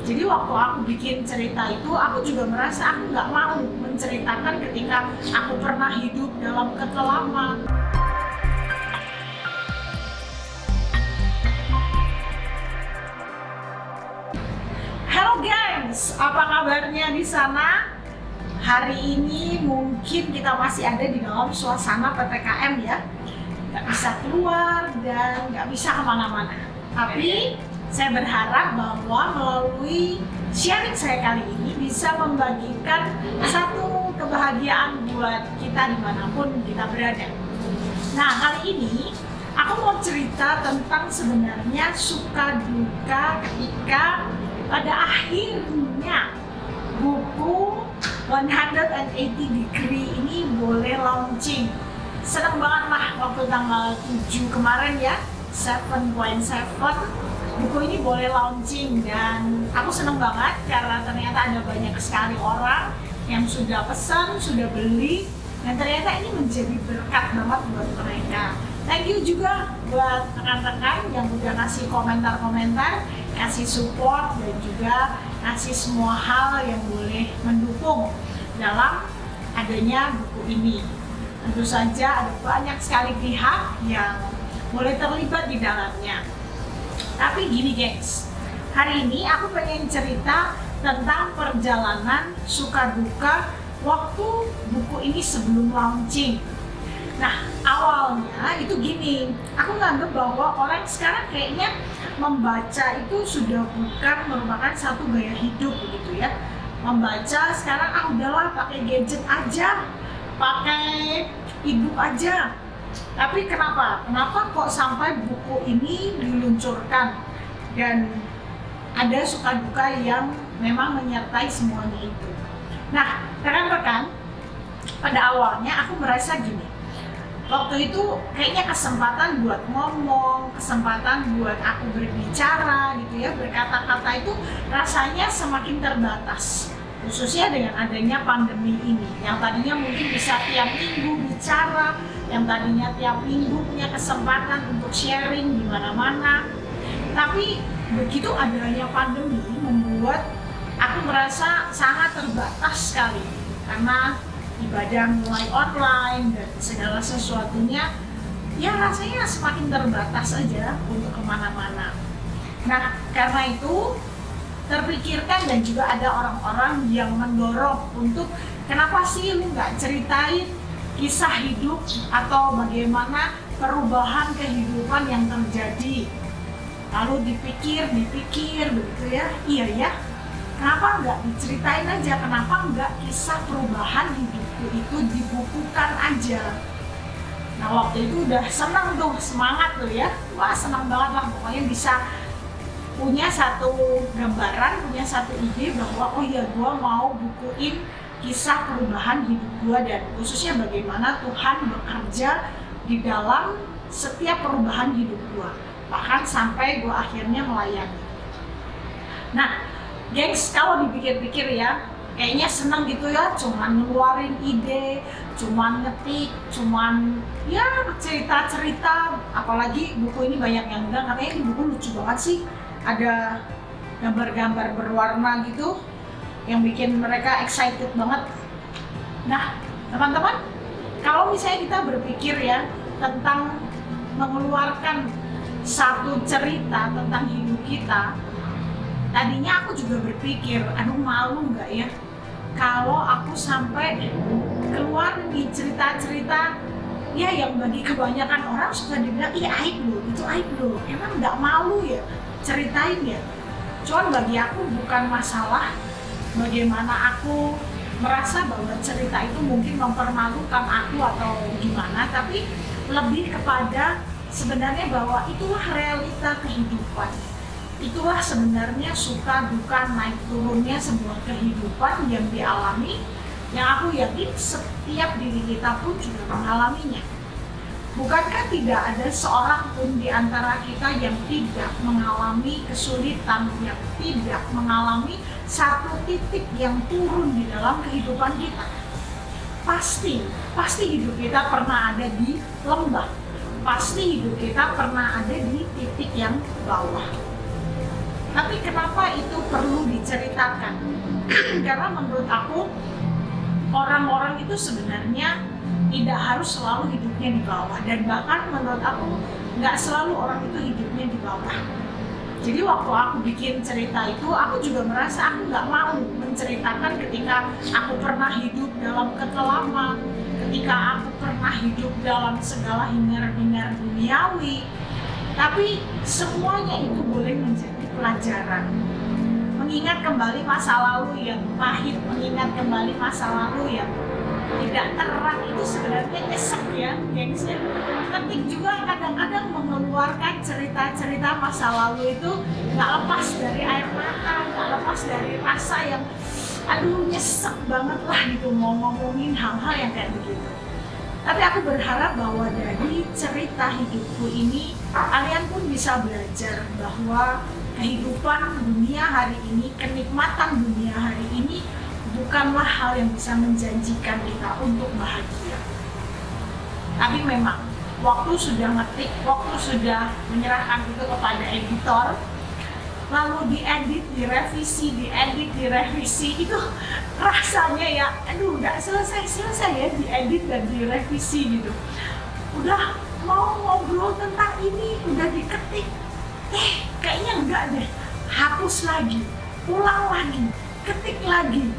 Jadi waktu aku bikin cerita itu, aku juga merasa aku nggak mau menceritakan ketika aku pernah hidup dalam kekelaman. Halo gengs, apa kabarnya di sana? Hari ini mungkin kita masih ada di dalam suasana PPKM ya. Nggak bisa keluar dan nggak bisa kemana-mana. Tapi saya berharap bahwa melalui sharing saya kali ini bisa membagikan satu kebahagiaan buat kita dimanapun kita berada. Nah, kali ini aku mau cerita tentang sebenarnya suka duka ketika pada akhirnya buku 180 Degree ini boleh launching. Senang banget lah waktu tanggal 7 kemarin ya, 7.7 buku ini boleh launching, dan aku seneng banget karena ternyata ada banyak sekali orang yang sudah pesan, sudah beli, dan ternyata ini menjadi berkat banget buat mereka. Thank you juga buat rekan-rekan yang udah kasih komentar-komentar, kasih support, dan juga kasih semua hal yang boleh mendukung dalam adanya buku ini. Tentu saja ada banyak sekali pihak yang boleh terlibat di dalamnya. Tapi gini gengs, hari ini aku pengen cerita tentang perjalanan suka duka waktu buku ini sebelum launching. Nah, awalnya itu gini, aku nganggep bahwa orang sekarang kayaknya membaca itu sudah bukan merupakan satu gaya hidup begitu ya. Membaca sekarang udahlah pakai gadget aja, pakai e-book aja. Tapi kenapa kok sampai buku ini diluncurkan dan ada suka duka yang memang menyertai semuanya itu. Nah, rekan-rekan, pada awalnya aku merasa gini, waktu itu kayaknya kesempatan buat ngomong, kesempatan buat aku berbicara gitu ya, berkata-kata itu rasanya semakin terbatas. Khususnya dengan adanya pandemi ini, yang tadinya mungkin bisa tiap minggu bicara, yang tadinya tiap minggu punya kesempatan untuk sharing di mana-mana. Tapi begitu adanya pandemi membuat aku merasa sangat terbatas sekali, karena ibadah mulai online dan segala sesuatunya ya rasanya semakin terbatas aja untuk kemana-mana. Nah, karena itu terpikirkan, dan juga ada orang-orang yang mendorong untuk kenapa sih lu nggak ceritain kisah hidup atau bagaimana perubahan kehidupan yang terjadi. Lalu dipikir begitu ya, iya ya, kenapa nggak diceritain aja, kenapa nggak kisah perubahan hidupku itu dibukukan aja. Nah, waktu itu udah seneng tuh, semangat tuh ya, wah seneng banget lah, pokoknya bisa punya satu gambaran, punya satu ide bahwa oh ya, gua mau bukuin kisah perubahan hidup gua, dan khususnya bagaimana Tuhan bekerja di dalam setiap perubahan hidup gua, bahkan sampai gua akhirnya melayani. Nah, gengs, kalau dipikir-pikir ya, kayaknya seneng gitu ya, cuman ngeluarin ide, cuman ngetik, cuman ya cerita-cerita. Apalagi buku ini banyak yang bilang katanya ini buku lucu banget sih, ada gambar-gambar berwarna gitu yang bikin mereka excited banget. Nah, teman-teman, kalau misalnya kita berpikir ya tentang mengeluarkan satu cerita tentang hidup kita, tadinya aku juga berpikir, aduh malu nggak ya kalau aku sampai keluar nih cerita-cerita ya yang bagi kebanyakan orang suka dibilang, iya aib loh, itu aib loh, emang nggak malu ya ceritain ya. Cuman bagi aku bukan masalah bagaimana aku merasa bahwa cerita itu mungkin mempermalukan aku atau gimana, tapi lebih kepada sebenarnya bahwa itulah realita kehidupan. Itulah sebenarnya suka duka naik turunnya sebuah kehidupan yang dialami, yang aku yakin setiap diri kita pun juga mengalaminya. Bukankah tidak ada seorang pun di antara kita yang tidak mengalami kesulitan, yang tidak mengalami satu titik yang turun di dalam kehidupan kita? Pasti hidup kita pernah ada di lembah, pasti hidup kita pernah ada di titik yang bawah. Tapi kenapa itu perlu diceritakan? menceritakan. Karena menurut aku orang-orang itu sebenarnya tidak harus selalu hidupnya di bawah, dan bahkan menurut aku nggak selalu orang itu hidupnya di bawah. Jadi waktu aku bikin cerita itu, aku juga merasa aku nggak mau menceritakan ketika aku pernah hidup dalam kekelaman, ketika aku pernah hidup dalam segala hingar-bingar duniawi. Tapi semuanya itu boleh menjadi pelajaran. Mengingat kembali masa lalu yang pahit, mengingat kembali masa lalu yang tidak terang, itu sebenarnya nyesek ya, gengs ya. Penting juga kadang-kadang mengeluarkan cerita-cerita masa lalu itu nggak lepas dari air mata, nggak lepas dari rasa yang aduh nyesek banget lah gitu mau ngomongin hal-hal yang kayak begitu. Tapi aku berharap bahwa dari cerita hidupku ini kalian pun bisa belajar bahwa kehidupan dunia hari ini, kenikmatan dunia hari ini bukanlah hal yang bisa menjanjikan kita untuk bahagia. Tapi memang waktu sudah ngetik, waktu sudah menyerahkan itu kepada editor, lalu diedit, direvisi, itu rasanya ya, aduh nggak selesai ya diedit dan direvisi gitu. Udah mau ngobrol tentang ini, udah diketik, kayaknya enggak deh, hapus lagi, ulang lagi, ketik lagi,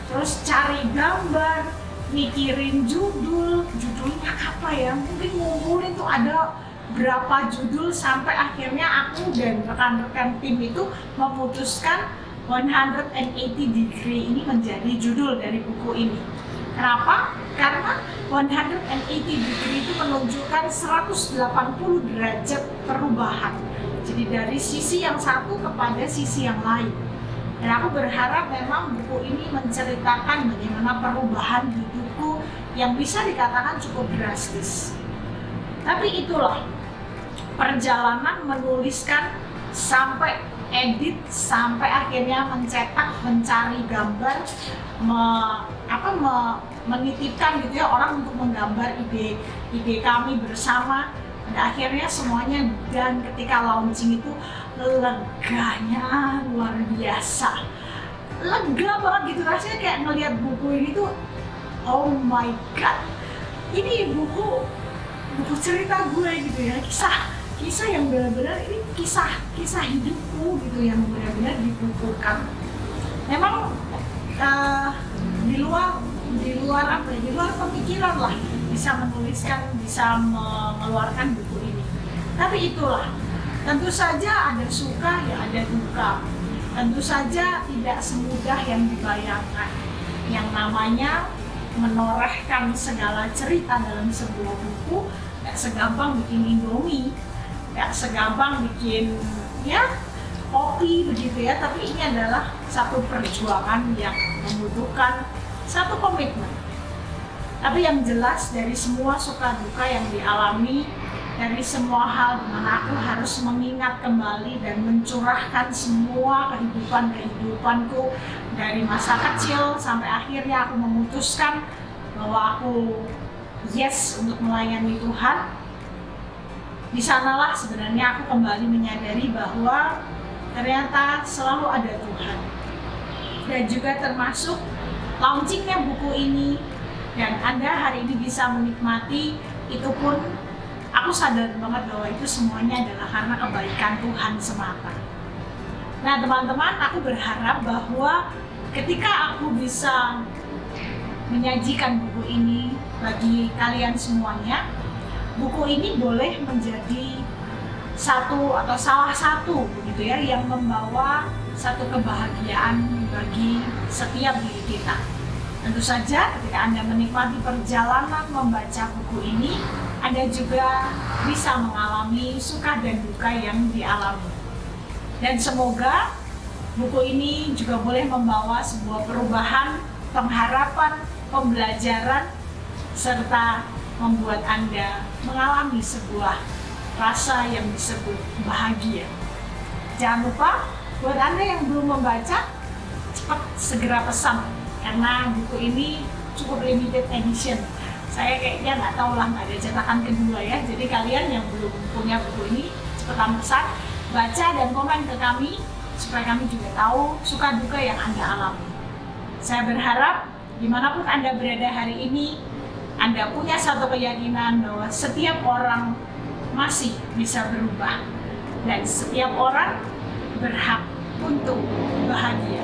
terus cari gambar, mikirin judulnya apa ya, mungkin ngumpulin tuh ada berapa judul sampai akhirnya aku dan rekan-rekan tim itu memutuskan 180 Degree ini menjadi judul dari buku ini. Kenapa? Karena 180 Degree itu menunjukkan 180 derajat perubahan. Jadi dari sisi yang satu kepada sisi yang lain. Dan aku berharap memang buku ini menceritakan bagaimana perubahan hidupku yang bisa dikatakan cukup drastis. Tapi itulah perjalanan menuliskan sampai edit, sampai akhirnya mencetak, mencari gambar, menitipkan gitu ya orang untuk menggambar ide kami bersama. Dan akhirnya semuanya, dan ketika launching itu leganya luar biasa, lega banget gitu rasanya, kayak ngelihat buku ini tuh oh my god, ini buku cerita gue gitu ya, kisah yang benar-benar ini kisah hidupku gitu yang benar-benar dibukukan. Memang di luar pemikiran lah bisa menuliskan, bisa mengeluarkan buku ini. Tapi itulah, tentu saja ada suka ya ada duka. Tentu saja tidak semudah yang dibayangkan. Yang namanya menorehkan segala cerita dalam sebuah buku gak segampang bikin Indomie, gak segampang bikin ya kopi begitu ya. Tapi ini adalah satu perjuangan yang membutuhkan satu komitmen. Tapi yang jelas dari semua suka duka yang dialami, dari semua hal di mana aku harus mengingat kembali dan mencurahkan semua kehidupanku dari masa kecil sampai akhirnya aku memutuskan bahwa aku yes untuk melayani Tuhan. Di sanalah sebenarnya aku kembali menyadari bahwa ternyata selalu ada Tuhan. Dan juga termasuk launchingnya buku ini, dan Anda hari ini bisa menikmati itu pun aku sadar banget bahwa itu semuanya adalah karena kebaikan Tuhan semata. Nah teman-teman, aku berharap bahwa ketika aku bisa menyajikan buku ini bagi kalian semuanya, buku ini boleh menjadi satu atau salah satu begitu ya yang membawa satu kebahagiaan bagi setiap diri kita. Tentu saja ketika Anda menikmati perjalanan membaca buku ini, Anda juga bisa mengalami suka dan duka yang dialami. Dan semoga buku ini juga boleh membawa sebuah perubahan, pengharapan, pembelajaran, serta membuat Anda mengalami sebuah rasa yang disebut bahagia. Jangan lupa, buat Anda yang belum membaca, cepat segera pesan. Karena buku ini cukup limited edition. Saya kayaknya nggak tahu lah, nggak ada cetakan kedua ya. Jadi kalian yang belum punya buku ini, cepetan pesan, baca dan komen ke kami supaya kami juga tahu suka duka yang Anda alami. Saya berharap dimanapun Anda berada hari ini, Anda punya satu keyakinan bahwa setiap orang masih bisa berubah dan setiap orang berhak untuk bahagia.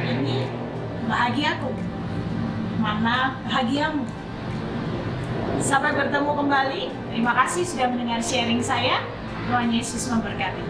Ini bahagiaku, mana bahagiamu? Sampai bertemu kembali. Terima kasih sudah mendengar sharing saya. Tuhan Yesus memberkati.